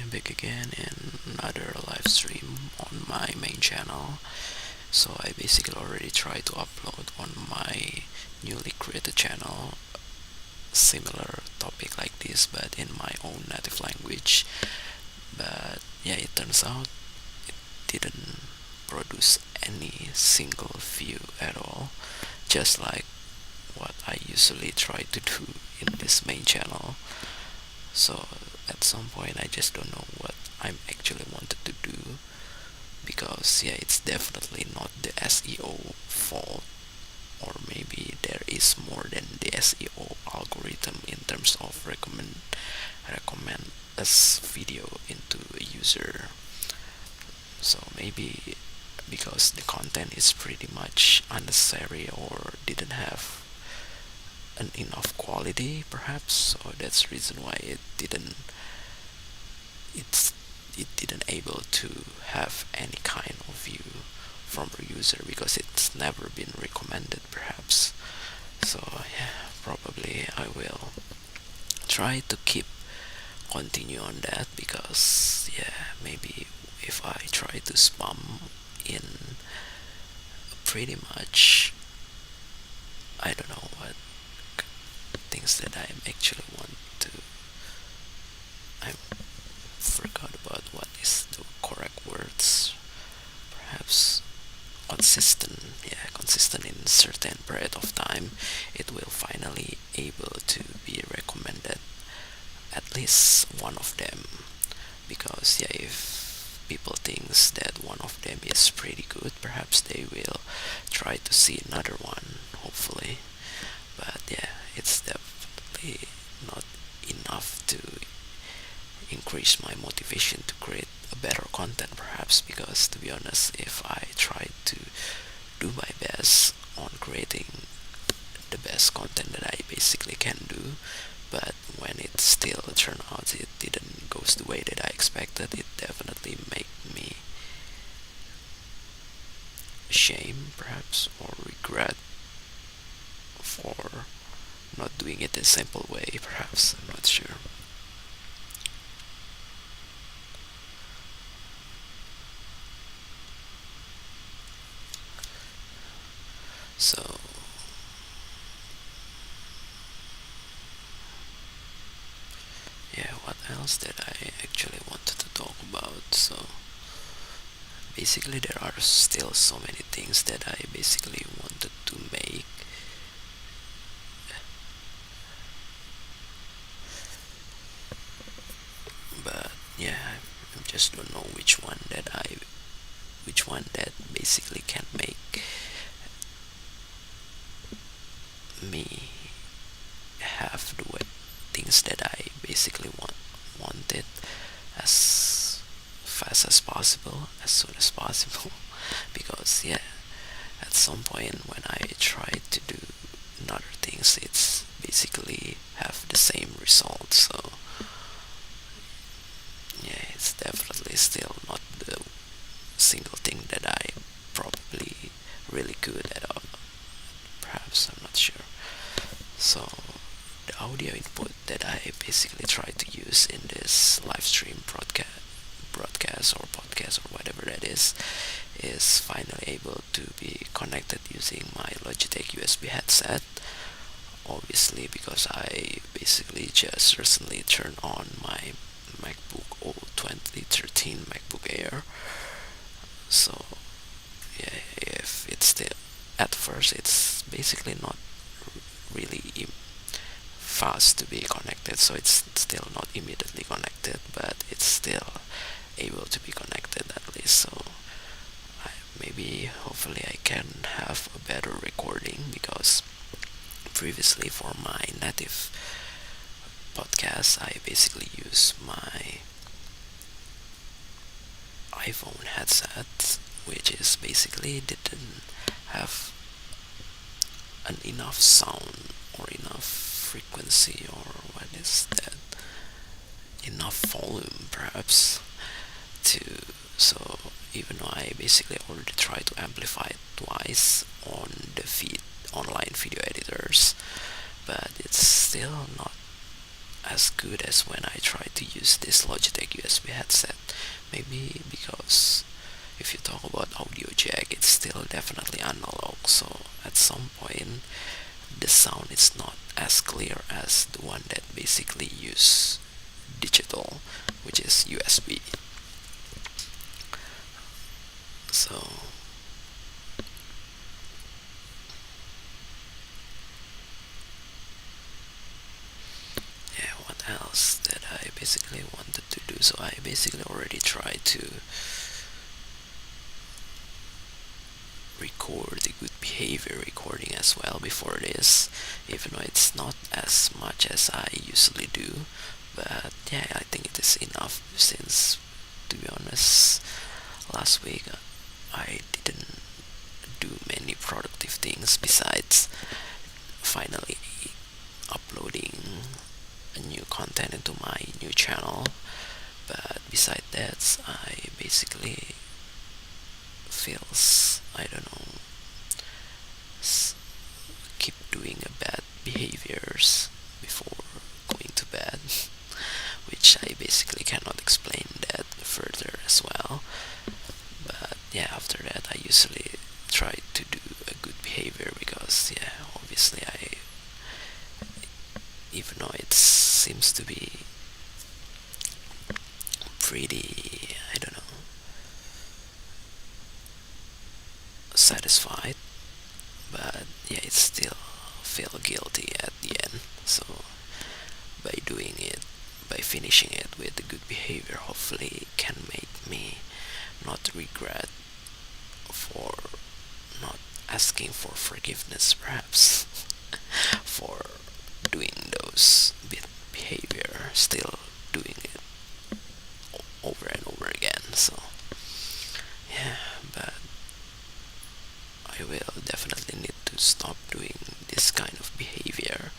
back again in another live stream on my main channel. So I basically already tried to upload on my newly created channel similar topic like this but in my own native language. But yeah, it turns out it didn't produce any single view at all, just like what I usually try to do in this main channel. So at some point I just don't know what I'm actually wanted to do, because yeah, it's definitely not the SEO fault, or maybe there is more than the SEO algorithm in terms of recommend us video into a user. So maybe because the content is pretty much unnecessary or didn't have an enough quality perhaps, so that's the reason why it's it didn't able to have any kind of view from a user because it's never been recommended perhaps. So yeah, probably I will try to keep continue on that, because yeah, maybe if I try to spam in pretty much, I don't know what things that I actually want to, I forgot about what is the correct words, perhaps consistent, yeah, consistent in certain period of time, it will finally able to be recommended at least one of them. Because yeah, if people thinks that one of them is pretty good, perhaps they will try to see another one, hopefully. But yeah, it's definitely not enough to increase my motivation to create a better content perhaps, because to be honest, if I try to do my best on creating the best content that I basically can do, but when it still turned out it didn't goes the way that I expected, it definitely make me shame perhaps, or regret for not doing it the simple way perhaps, I'm not sure. So yeah, what else did I actually wanted to talk about? So basically there are still so many things that I basically wanted to make, but yeah, I just don't know which one that basically can make me have the way things that I basically wanted as fast as possible, as soon as possible. Because yeah, at some point when I try to do another things, it's basically have the same result. So yeah, it's definitely still not the single thing that I probably really good at all. Perhaps, I'm not sure. So the audio input that I basically try to use in this live stream broadcast or podcast or whatever that is finally able to be connected using my Logitech USB headset. Obviously, because I basically just recently turned on my MacBook 2013 MacBook Air. So yeah, if it's still at first it's basically not really fast to be connected, so it's still not immediately connected, but it's still able to be connected at least. So maybe hopefully I can have a better recording, because previously for my native podcast I basically use my iPhone headset, which is basically didn't have an enough sound or enough frequency, or what is that, enough volume perhaps to, so even though I basically already tried to amplify it twice on the online video editors, but it's still not as good as when I tried to use this Logitech USB headset. Maybe because if you talk about audio jack, it's still definitely analog, so at some point the sound is not as clear as the one that basically use digital, which is USB. So yeah, what else that I basically wanted to do? So I basically already tried to record the good behavior recording as well before this, even though it's not as much as I usually do. But yeah, I think it is enough since, to be honest, last week I didn't do many productive things besides finally uploading a new content into my new channel. But beside that, I basically feels, I don't know, keep doing a bad behaviors before going to bed, which I basically cannot explain that further as well. But yeah, after that I usually try to do a good behavior because yeah, obviously I, even though it seems to be pretty, I don't know, satisfied, but yeah, it still feel guilty at the end. So by doing it, by finishing it with the good behavior, hopefully it can make me not regret for not asking for forgiveness, perhaps, for doing those bit behavior, still doing it over and over again. So yeah, but I will definitely need to stop doing this kind of behavior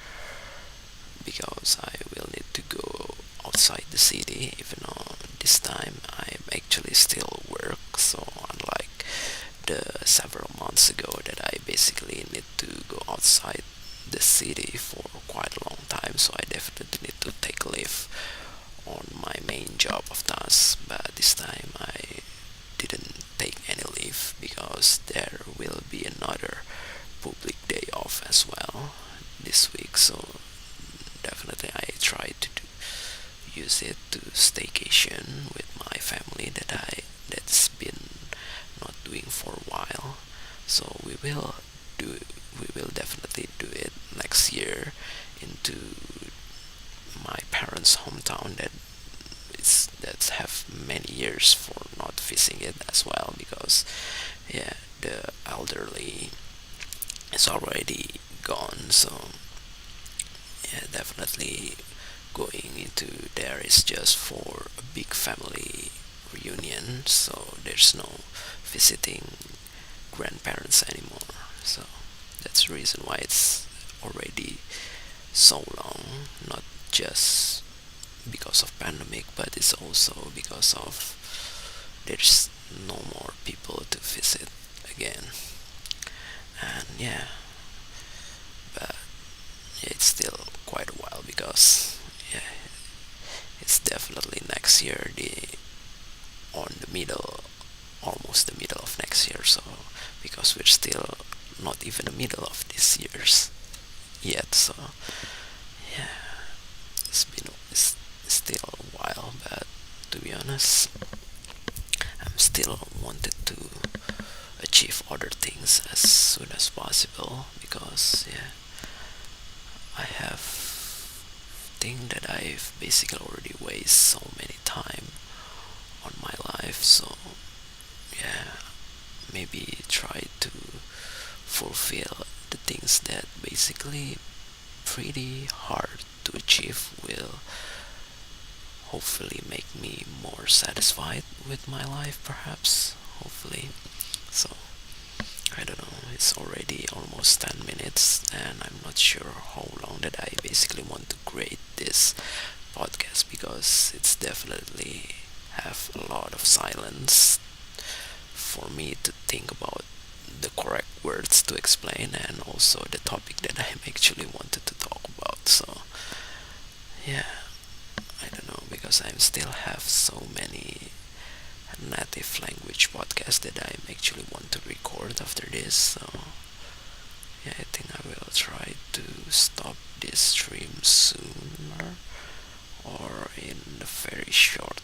because I will need to go outside the city, even though this time I'm actually still work. So unlike the several months ago that I basically need to go outside the city for quite a long time, so I definitely need to take leave on my main job of tasks. But this time I didn't take any leave because there will be another public day off as well this week. So definitely I try to use it to staycation with my family that's been not doing for a while. So do we will definitely do it next year into my parents' hometown that's have many years for not visiting it as well because yeah, the elderly is already gone. So yeah, definitely going into there is just for a big family reunion, so there's no visiting grandparents anymore. So that's the reason why it's already so long, not just because of pandemic, but it's also because of there's no more people to visit again. And yeah, but it's still quite a while because yeah, it's definitely next year, the on the middle, almost the middle of next year. So because we're still not even the middle of this year's yet. So yeah, it's still a while, but to be honest, I'm still wanted to achieve other things as soon as possible because yeah, I have think that I've basically already wasted so many time on my life. So yeah, maybe try to fulfill the things that basically pretty hard to achieve will hopefully make me more satisfied with my life, perhaps, hopefully. So I don't know, it's already almost 10 minutes and I'm not sure how long that I basically want to create this podcast because it's definitely have a lot of silence for me to think about the correct words to explain and also the topic that I actually wanted to talk about. So yeah, I don't know, because I still have so many native language podcasts that I actually want to record after this. So yeah, I think I will try to stop this stream sooner or in a very short